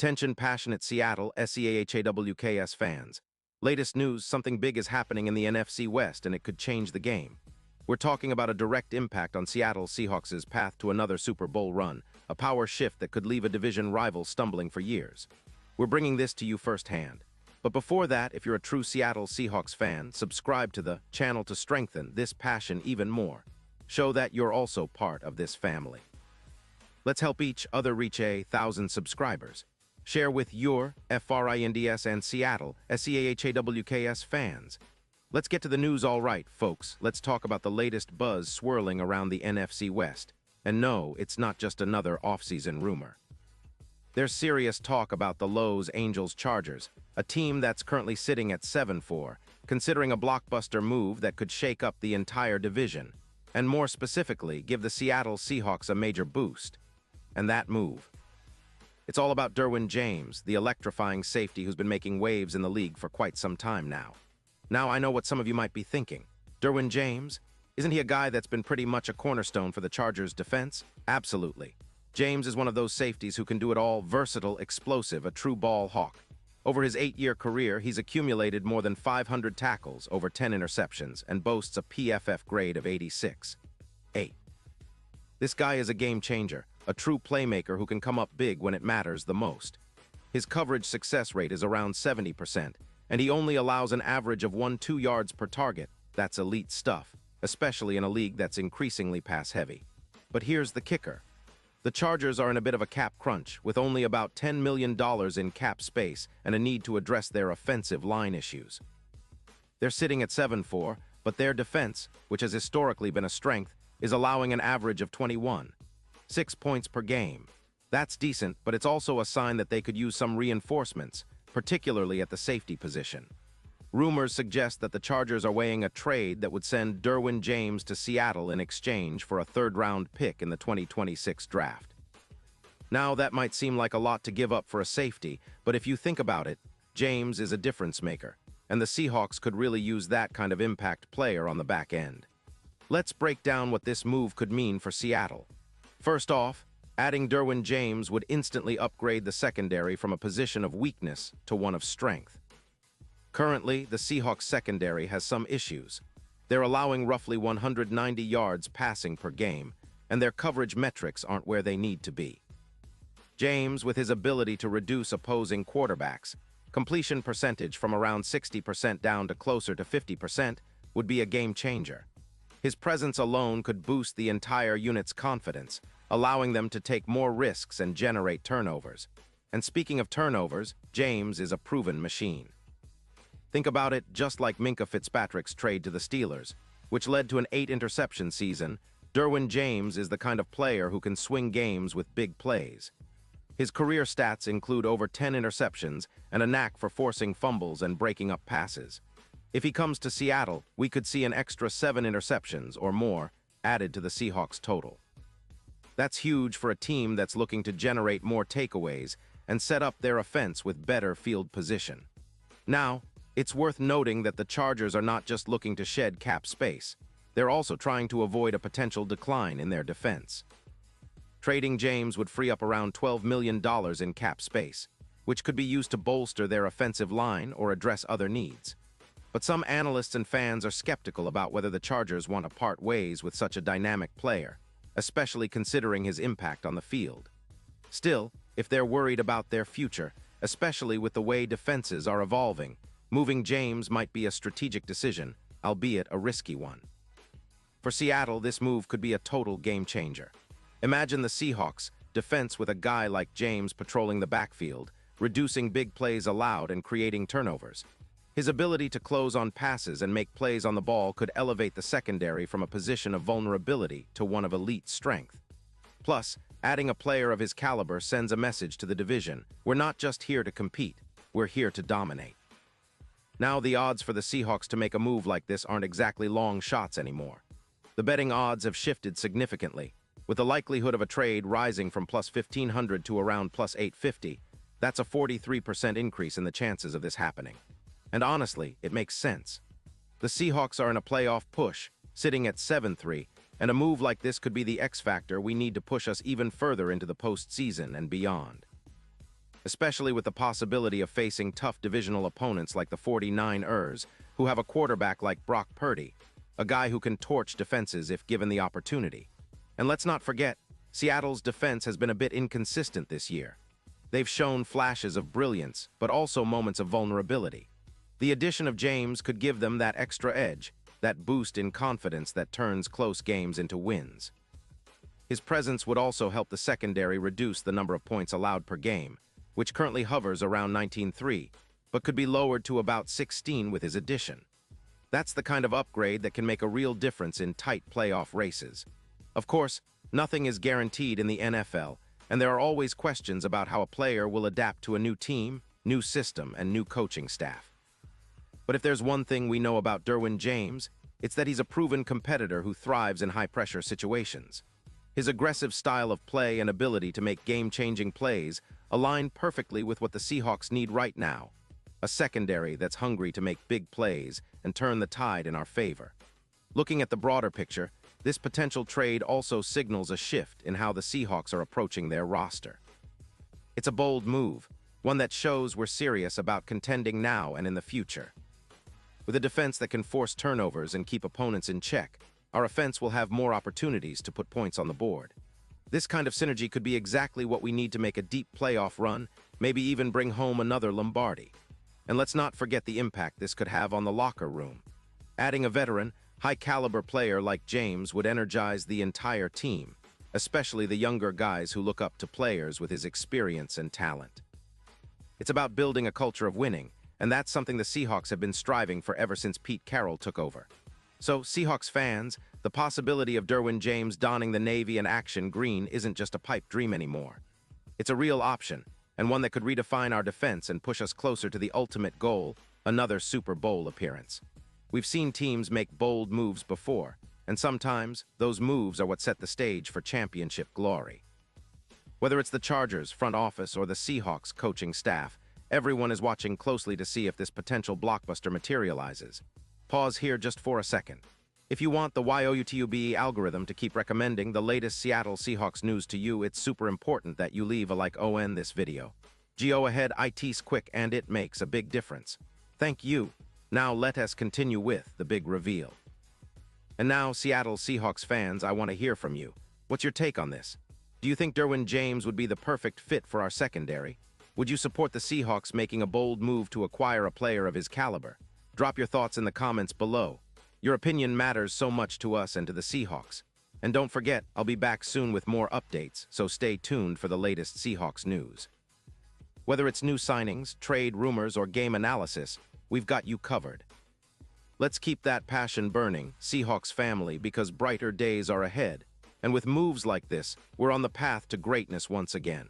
Attention passionate Seattle Seahawks fans. Latest news, something big is happening in the NFC West and it could change the game. We're talking about a direct impact on Seattle Seahawks' path to another Super Bowl run, a power shift that could leave a division rival stumbling for years. We're bringing this to you firsthand. But before that, if you're a true Seattle Seahawks fan, subscribe to the channel to strengthen this passion even more. Show that you're also part of this family. Let's help each other reach 1,000 subscribers. Share with your FRINDS and Seattle SEAHAWKS fans. Let's get to the news all right, folks. Let's talk about the latest buzz swirling around the NFC West. And no, it's not just another offseason rumor. There's serious talk about the Los Angeles Chargers, a team that's currently sitting at 7-4, considering a blockbuster move that could shake up the entire division, and more specifically, give the Seattle Seahawks a major boost. And that move. It's all about Derwin James, the electrifying safety who's been making waves in the league for quite some time now. Now, I know what some of you might be thinking. Derwin James? Isn't he a guy that's been pretty much a cornerstone for the Chargers' defense? Absolutely. James is one of those safeties who can do it all, versatile, explosive, a true ball hawk. Over his 8-year career, he's accumulated more than 500 tackles, over 10 interceptions, and boasts a PFF grade of 86.8. This guy is a game changer, a true playmaker who can come up big when it matters the most. His coverage success rate is around 70%, and he only allows an average of 1-2 yards per target. That's elite stuff, especially in a league that's increasingly pass-heavy. But here's the kicker. The Chargers are in a bit of a cap crunch, with only about $10 million in cap space and a need to address their offensive line issues. They're sitting at 7-4, but their defense, which has historically been a strength, is allowing an average of 21.6 points per game. That's decent, but it's also a sign that they could use some reinforcements, particularly at the safety position. Rumors suggest that the Chargers are weighing a trade that would send Derwin James to Seattle in exchange for a third-round pick in the 2026 draft. Now, that might seem like a lot to give up for a safety, but if you think about it, James is a difference maker, and the Seahawks could really use that kind of impact player on the back end. Let's break down what this move could mean for Seattle. First off, adding Derwin James would instantly upgrade the secondary from a position of weakness to one of strength. Currently, the Seahawks secondary has some issues. They're allowing roughly 190 yards passing per game, and their coverage metrics aren't where they need to be. James, with his ability to reduce opposing quarterbacks, completion percentage from around 60% down to closer to 50%, would be a game changer. His presence alone could boost the entire unit's confidence, allowing them to take more risks and generate turnovers. And speaking of turnovers, James is a proven machine. Think about it just like Minkah Fitzpatrick's trade to the Steelers, which led to an 8-interception season. Derwin James is the kind of player who can swing games with big plays. His career stats include over 10 interceptions and a knack for forcing fumbles and breaking up passes. If he comes to Seattle, we could see an extra 7 interceptions or more added to the Seahawks total. That's huge for a team that's looking to generate more takeaways and set up their offense with better field position. Now, it's worth noting that the Chargers are not just looking to shed cap space. They're also trying to avoid a potential decline in their defense. Trading James would free up around $12 million in cap space, which could be used to bolster their offensive line or address other needs. But some analysts and fans are skeptical about whether the Chargers want to part ways with such a dynamic player, especially considering his impact on the field. Still, if they're worried about their future, especially with the way defenses are evolving, moving James might be a strategic decision, albeit a risky one. For Seattle, this move could be a total game changer. Imagine the Seahawks' defense with a guy like James patrolling the backfield, reducing big plays allowed and creating turnovers. His ability to close on passes and make plays on the ball could elevate the secondary from a position of vulnerability to one of elite strength. Plus, adding a player of his caliber sends a message to the division. We're not just here to compete, we're here to dominate. Now, the odds for the Seahawks to make a move like this aren't exactly long shots anymore. The betting odds have shifted significantly, with the likelihood of a trade rising from plus 1,500 to around plus 850. That's a 43% increase in the chances of this happening. And honestly, it makes sense. The Seahawks are in a playoff push, sitting at 7-3, and a move like this could be the X factor we need to push us even further into the postseason and beyond. especially with the possibility of facing tough divisional opponents like the 49ers, who have a quarterback like Brock Purdy, a guy who can torch defenses if given the opportunity. And let's not forget, Seattle's defense has been a bit inconsistent this year. They've shown flashes of brilliance, but also moments of vulnerability. The addition of James could give them that extra edge, that boost in confidence that turns close games into wins. His presence would also help the secondary reduce the number of points allowed per game, which currently hovers around 19-3, but could be lowered to about 16 with his addition. That's the kind of upgrade that can make a real difference in tight playoff races. Of course, nothing is guaranteed in the NFL, and there are always questions about how a player will adapt to a new team, new system, and new coaching staff. But if there's one thing we know about Derwin James, it's that he's a proven competitor who thrives in high-pressure situations. His aggressive style of play and ability to make game-changing plays align perfectly with what the Seahawks need right now, a secondary that's hungry to make big plays and turn the tide in our favor. Looking at the broader picture, this potential trade also signals a shift in how the Seahawks are approaching their roster. It's a bold move, one that shows we're serious about contending now and in the future. With a defense that can force turnovers and keep opponents in check, our offense will have more opportunities to put points on the board. This kind of synergy could be exactly what we need to make a deep playoff run, maybe even bring home another Lombardi. And let's not forget the impact this could have on the locker room. Adding a veteran, high-caliber player like James would energize the entire team, especially the younger guys who look up to players with his experience and talent. It's about building a culture of winning, and that's something the Seahawks have been striving for ever since Pete Carroll took over. So, Seahawks fans, the possibility of Derwin James donning the navy and action green isn't just a pipe dream anymore. It's a real option, and one that could redefine our defense and push us closer to the ultimate goal, another Super Bowl appearance. We've seen teams make bold moves before, and sometimes those moves are what set the stage for championship glory. Whether it's the Chargers' front office or the Seahawks' coaching staff, everyone is watching closely to see if this potential blockbuster materializes. Pause here just for a second. If you want the YouTube algorithm to keep recommending the latest Seattle Seahawks news to you, it's super important that you leave a like on this video. Go ahead, it's quick and it makes a big difference. Thank you. Now let us continue with the big reveal. And now, Seattle Seahawks fans, I want to hear from you. What's your take on this? Do you think Derwin James would be the perfect fit for our secondary? Would you support the Seahawks making a bold move to acquire a player of his caliber? Drop your thoughts in the comments below. Your opinion matters so much to us and to the Seahawks. And don't forget, I'll be back soon with more updates, so stay tuned for the latest Seahawks news. Whether it's new signings, trade rumors, or game analysis, we've got you covered. Let's keep that passion burning, Seahawks family, because brighter days are ahead. And with moves like this, we're on the path to greatness once again.